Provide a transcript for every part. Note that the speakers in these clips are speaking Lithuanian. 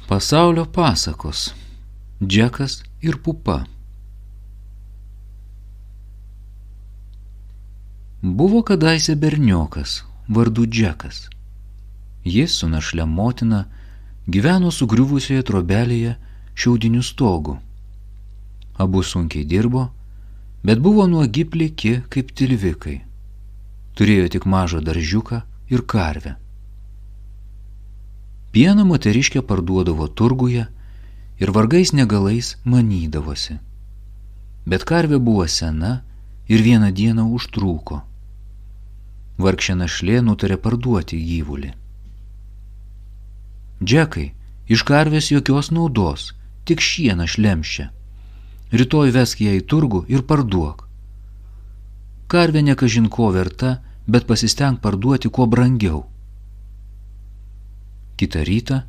Pasaulio pasakos. Džekas ir pupa. Buvo kadaise berniokas, vardu Džekas. Jis su našle motina gyveno sugriuvusioje trobelėje šiaudiniu stogu. Abu sunkiai dirbo, bet buvo nuogi pliki kaip tilvikai. Turėjo tik mažą daržiuką ir karvę. Pieną moteriškė parduodavo turguje ir vargais negalais manydavosi. Bet karvė buvo sena ir vieną dieną užtrūko. Vargšė našlė nutarė parduoti gyvulį. Džekai, iš karvės jokios naudos, tik šieną šlemščia. Rytoj vesk ją į turgų ir parduok. Karvė nekažin ko verta, bet pasisteng parduoti kuo brangiau. Kitą rytą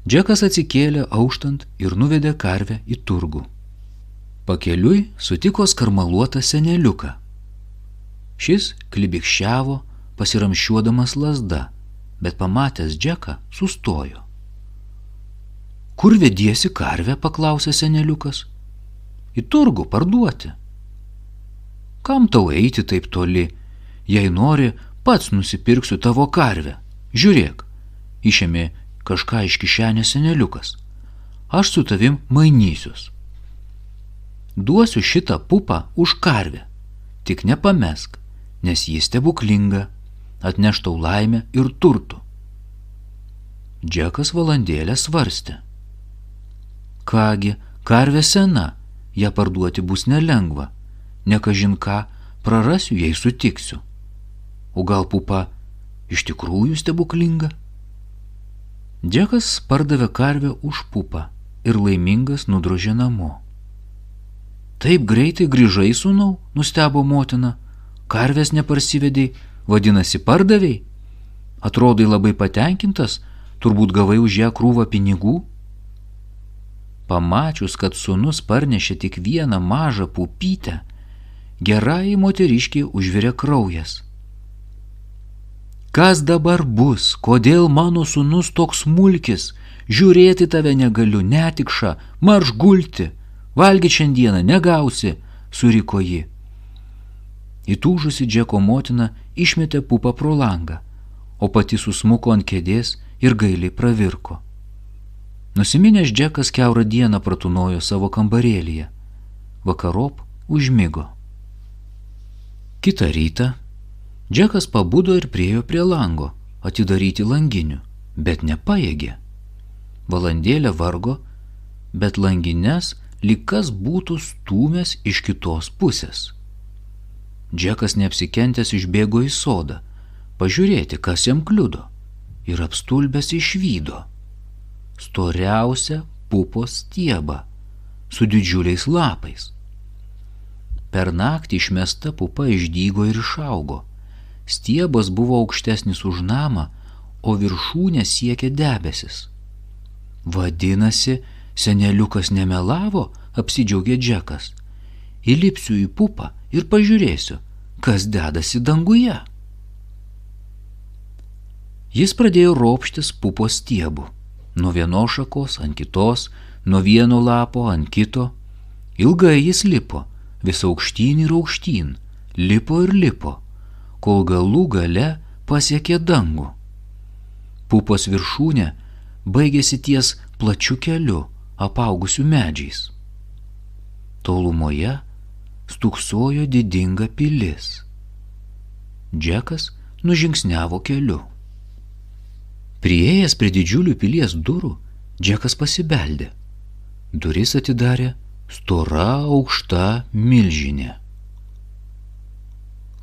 Džekas atsikėlė auštant ir nuvedė karvę į turgų. Pakeliui sutiko skarmaluotą seneliuką. Šis klibikščiavo, pasiramšiuodamas lazda, bet pamatęs Džeką sustojo. Kur vediesi karvę, paklausė seneliukas. Į turgų parduoti. Kam tau eiti taip toli? Jei nori, pats nusipirksiu tavo karvę. Žiūrėk, išėmė kažką iš kišenės seneliukas. Aš su tavim mainysiuos. Duosiu šitą pupą už karvę. Tik nepamesk, nes ji stebuklinga, atneš tau laimę ir turtų. Džekas valandėlę svarstė. Kągi, karvė sena, ją parduoti bus nelengva, nekažin ką prarasiu, jei sutiksiu. O gal pupa iš tikrųjų stebuklinga? Džekas pardavė karvę už pupą ir laimingas nudrožė namo. Taip greitai grįžai, sūnau, nustebo motina. Karvės neparsivedei, vadinasi pardavei? Atrodai labai patenkintas, turbūt gavai už ją krūvą pinigų? Pamačius, kad sūnus parnešė tik vieną mažą pupytę, gerai moteriškiai užvirė kraujas. Kas dabar bus? Kodėl mano sūnus toks smulkis? Žiūrėti tave negaliu, netikša, marš gulti. Valgyti šiandieną negausi, suriko ji. Įtūžusi Džeko motina išmetė pupą pro langą, o pati susmuko ant kėdės ir gailiai pravirko. Nusiminęs Džekas kiaurą dieną pratūnojo savo kambarėlyje. Vakarop užmigo. Kitą rytą Džekas pabudo ir priėjo prie lango, atidaryti langinių, bet nepajėgė. Valandėlę vargo, bet langines lyg kas būtų stūmęs iš kitos pusės. Džekas neapsikentęs išbėgo į sodą, pažiūrėti, kas jam kliudo, ir apstulbęs išvydo storiausią pupos stiebą su didžiuliais lapais. Per naktį išmesta pupa išdygo ir išaugo. Stiebas buvo aukštesnis už namą, o viršūnė siekė debesis. Vadinasi, seneliukas nemelavo, apsidžiaugė Džekas. Įlipsiu į pupą ir pažiūrėsiu, kas dedasi danguje. Jis pradėjo ropštis pupos stiebu. Nuo vienos šakos ant kitos, nuo vieno lapo ant kito. Ilgai jis lipo, vis aukštyn ir aukštyn, lipo ir lipo, kol galų gale pasiekė dangų. Pupos viršūnė baigėsi ties plačiu keliu, apaugusiu medžiais. Tolumoje stūksojo didinga pilis. Džekas nužingsniavo keliu. Priėjęs prie didžiulių pilies durų, Džekas pasibeldė. Duris atidarė stora aukšta milžinė.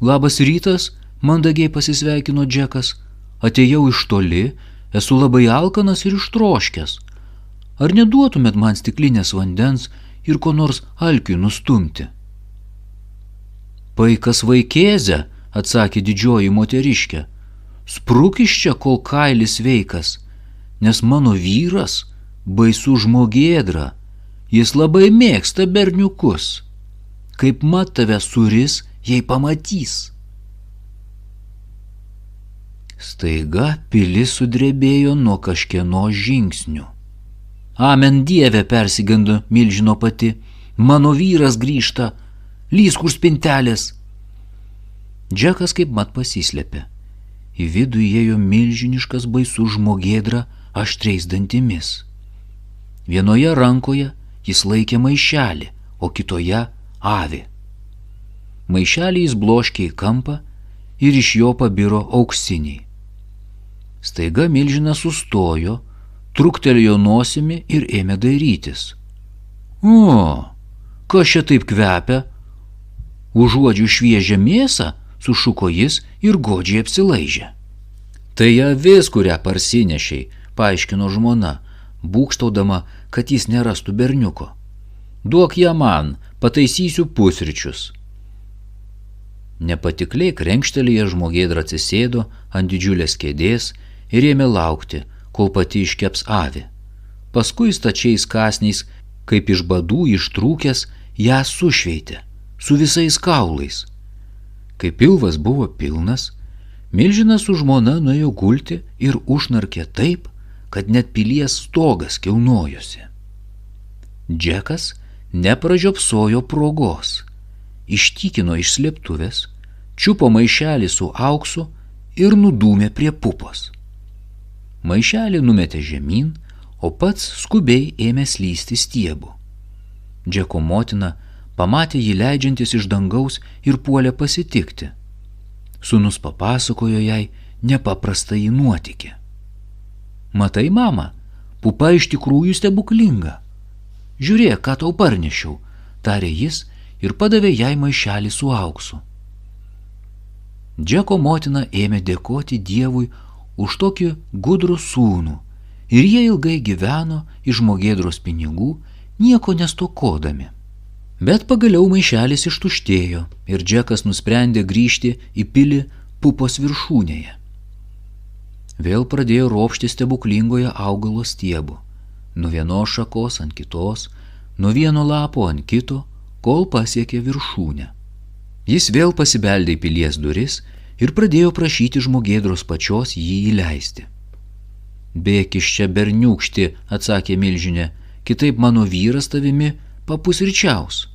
Labas rytas, mandagiai pasisveikino Džekas. Atėjau iš toli, esu labai alkanas ir ištroškęs. Ar neduotumėt man stiklinės vandens ir ko nors alkiui nustumti? Paikas vaikėze, atsakė didžioji moteriškė. Spruk iš čia, kol kailis sveikas, nes mano vyras baisų žmogėdra, jis labai mėgsta berniukus. Kaip mat tave suris, jei pamatys. Staiga pilis sudrebėjo nuo kažkieno žingsnių. Amen Dieve, persigando milžino pati. Mano vyras grįžta. Lįsk už spintelės. Džekas kaip mat pasislėpė. Į vidų įėjo milžiniškas baisus žmogėdra aštriais dantimis. Vienoje rankoje jis laikė maišelį, o kitoje avį. Maišelį jis bloškė į kampą ir iš jo pabiro auksiniai. Staiga milžinas sustojo, truktelėjo nosimi ir ėmė dairytis. O, kas čia taip kvepia? Užuodžiu šviežią mėsą, sušuko jis ir godžiai apsilaižė. Tai avis, kurią parsinešiai, paaiškino žmona, būgštaudama, kad jis nerastų berniuko. Duok ją man, pataisysiu pusryčius. Nepatikliai krenkštelėje žmogėdra atsisėdo ant didžiulės kėdės ir ėmė laukti, kol pati iškeps avį. Paskui stačiais kąsniais, kaip iš badų ištrūkęs, ją sušveitė, su visais kaulais. Kai pilvas buvo pilnas, milžinas su žmona nuėjo gulti ir užnarkė taip, kad net pilies stogas kilnojosi. Džekas nepražiopsojo progos, ištykino iš slėptuvės, čiupo maišelį su auksu ir nudūmė prie pupos. Maišelį numetė žemyn, o pats skubiai ėmė slysti stiebu. Džeko motina pamatė jį leidžiantis iš dangaus ir puolė pasitikti. Sūnus papasakojo jai nepaprastąjį nuotykį. Matai, mama, pupa iš tikrųjų stebuklinga. Žiūrėk, ką tau parnešiau, tarė jis ir padavė jai maišelį su auksu. Džeko motina ėmė dėkoti Dievui už tokį gudrų sūnų ir jie ilgai gyveno iš žmogėdros pinigų, nieko nestokodami. Bet pagaliau maišelis ištuštėjo ir Džekas nusprendė grįžti į pilį pupos viršūnėje. Vėl pradėjo ropšti stebuklingoje augalo stiebu, nuo vienos šakos ant kitos, nuo vieno lapo ant kito, kol pasiekė viršūnę. Jis vėl pasibeldė į pilies duris ir pradėjo prašyti žmogėdros pačios jį įleisti. Bėk iš čia, berniūkšti, atsakė milžinė, kitaip mano vyras tavimi papusryčiaus.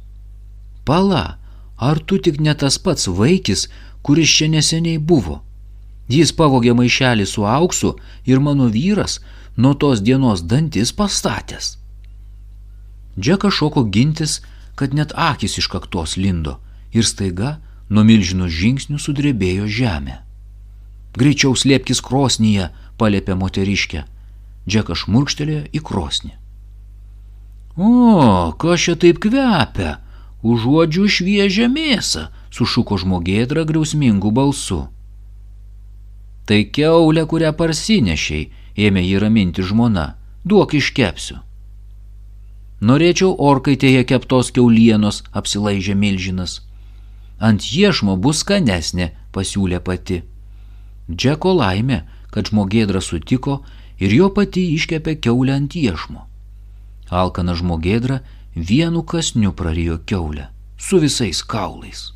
Pala, ar tu tik ne tas pats vaikis, kuris čia neseniai buvo? Jis pavogė maišelį su auksu ir mano vyras nuo tos dienos dantis pastatęs. Džekas šoko gintis, kad net akys iš kaktos lindo ir staiga nuo milžino žingsnių sudrebėjo žemė. Greičiau slėpkis krosnyje, paliepė moteriškė. Džekas šmurkštelėjo į krosnį. O, kas čia taip kvepia? Užuodžiu šviežią mėsą, sušuko žmogėdra griausmingu balsu. Tai kiaulė, kurią parsinešiai, ėmė jį raminti žmona. Duok iškepsiu. Norėčiau orkaitėje keptos kiaulienos, apsilaižė milžinas. Ant iešmo bus skanesnė, pasiūlė pati. Džeko laimė, kad žmogėdra sutiko ir jo pati iškepė kiaulę ant iešmo. Alkana žmogėdra vienu kąsniu prarijo kiaulę, su visais kaulais.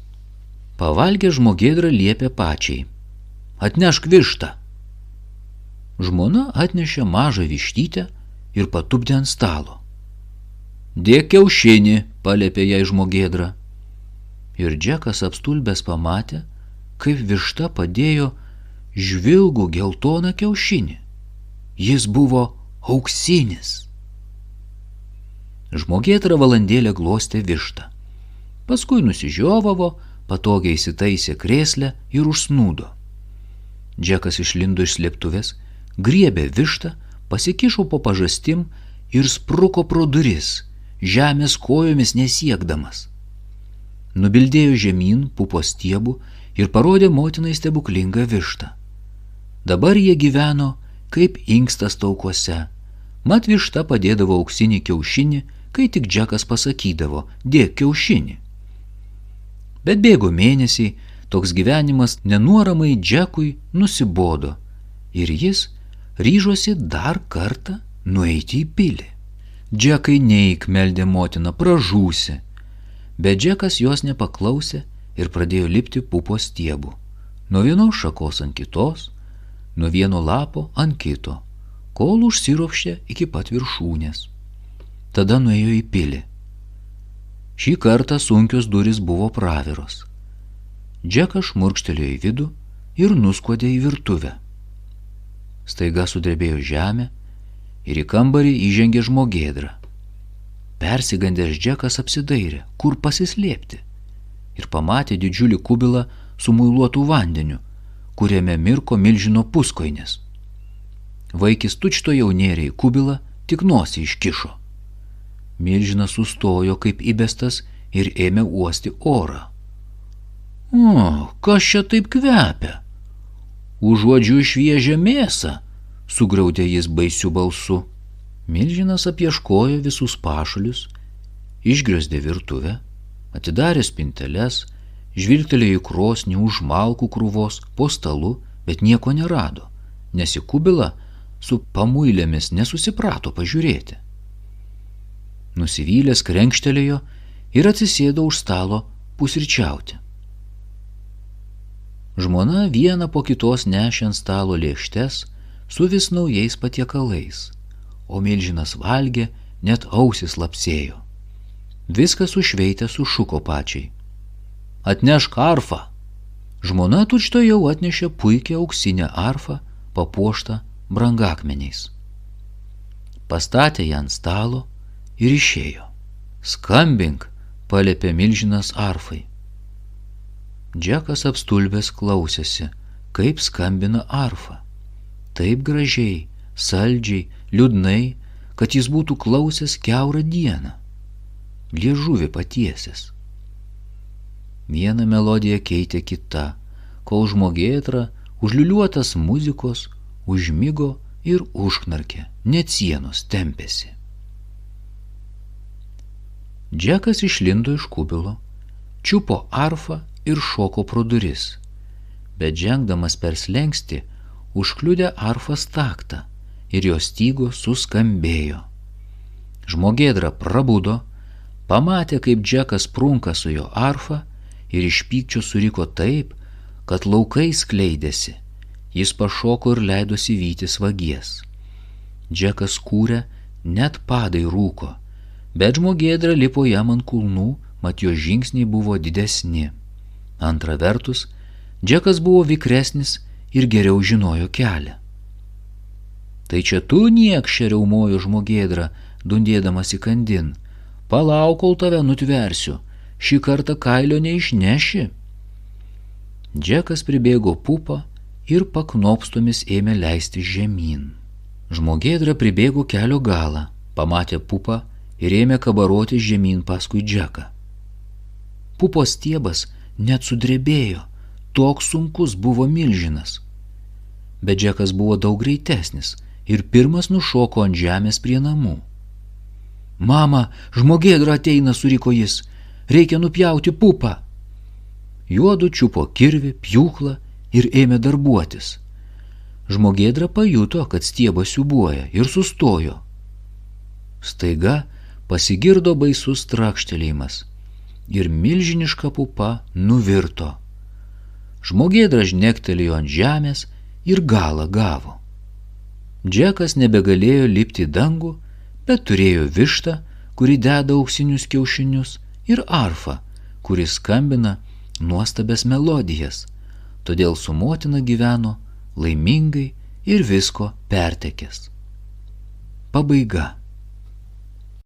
Pavalgę žmogėdra liepė pačiai. Atnešk vištą. Žmona atnešė mažą vištytę ir patupdė ant stalo. Dėk kiaušinį, paliepė jai žmogėdra. Ir Džekas apstulbęs pamatė, kaip višta padėjo žvilgų geltoną kiaušinį. Jis buvo auksinis. Žmogėdra valandėlę glostė vištą. Paskui nusižiovavo, patogiai įsitaisė krėslę ir užsnūdo. Džekas išlindo iš slėptuvės, griebė vištą, pasikišo po pažastim ir spruko pro duris, žemės kojomis nesiekdamas. Nubildėjo žemyn pupos stiebų ir parodė motinai stebuklingą vištą. Dabar jie gyveno kaip inkstas taukuose. Mat višta padėdavo auksinį kiaušinį, kai tik Džekas pasakydavo, dėk kiaušinį. Bet bėgo mėnesiai, toks gyvenimas nenuoramai Džekui nusibodo ir jis ryžosi dar kartą nueiti į pilį. Džekai neik, meldė motina, pražūsi. Bet Džekas jos nepaklausė ir pradėjo lipti pupos stiebų. Nuo vienos šakos ant kitos, nuo vieno lapo ant kito, kol užsiropštė iki pat viršūnės. tada nuėjo į pilį. Šį kartą sunkios durys buvo praviros. Džekas šmurkštelėjo į vidų ir nuskuodė į virtuvę. Staiga sudrebėjo žemė ir į kambarį įžengė žmogėdra. Persigandęs Džekas apsidairė, kur pasislėpti, ir pamatė didžiulį kubilą su muiluotu vandeniu, kuriame mirko milžino puskoinės. Vaikis tučtuojau nėrė į kubilą, tik nosį iškišo. Milžinas sustojo kaip įbestas ir ėmė uosti orą. O, kas čia taip kvepia? Užuodžiu šviežią mėsą, sugriaudė jis baisiu balsu. Milžinas apieškojo visus pašalius, išgriozdė virtuvę, atidarė spinteles, žvilgtelėjo į krosnį už malkų krūvos po stalu, bet nieko nerado, nes į kubilą su pamuilėmis nesusiprato pažiūrėti. Nusivylęs krenkštelėjo ir atsisėdo už stalo pusryčiauti. Žmona vieną po kitos nešė ant stalo lėkštes su vis naujais patiekalais, o milžinas valgė, net ausis lapsėjo. Viskas sušveitęs sušuko pačiai. Atnešk arfą. Žmona tučtuojau atnešė puikią auksinę arfą, papuoštą brangakmeniais. Pastatė ją ant stalo ir išėjo. Skambink, paliepė milžinas arfai. Džekas apstulbęs klausėsi, kaip skambina arfa. Taip gražiai, saldžiai, liūdnai, kad jis būtų klausęs kiaurą dieną. Liežuvį patiesęs. Vieną melodiją keitė kita, kol žmogėdra, užliuliuotas muzikos, užmigo ir užknarkė, net sienos tempėsi. Džekas išlindo iš kubilo, čiupo arfą ir šoko pro duris, bet žengdamas per slenkstį užkliudė arfas taktą ir jos stygos suskambėjo. Žmogėdra prabudo, pamatė, kaip Džekas prunka su jo arfa ir iš pykčio suriko taip, kad laukai skleidėsi. Jis pašoko ir leidosi vytis vagies. Džekas kūrė, net padai rūko, bet žmogėdra lipo jam ant kulnų, mat jo žingsniai buvo didesni. Antra vertus, Džekas buvo vikresnis ir geriau žinojo kelią. Tai čia tu niekšė, riaumojo žmogėdra, dundėdamas įkandin. Palauk, kol tave nutversiu, šį kartą kailio neišneši. Džekas pribėgo pupą ir paknopstomis ėmė leisti žemyn. Žmogėdra pribėgo kelio galą, pamatė pupą ir ėmė kabaroti žemyn paskui Džeką. Pupos stiebas net sudrebėjo, toks sunkus buvo milžinas. Bet Džekas buvo daug greitesnis ir pirmas nušoko ant žemės prie namų. Mama, žmogėdra ateina, suriko jis, reikia nupjauti pupą. Juodu čiupo kirvį, pjūklą ir ėmė darbuotis. Žmogėdra pajuto, kad stiebas siūbuoja ir sustojo. Staiga pasigirdo baisus trakštelėjimas ir milžiniška pupa nuvirto. Žmogėdra žnektelėjo ant žemės ir galą gavo. Džekas nebegalėjo lipti į dangų, bet turėjo vištą, kuri deda auksinius kiaušinius, ir arfą, kuri skambina nuostabias melodijas, todėl su motina gyveno laimingai ir visko pertekęs. Pabaiga.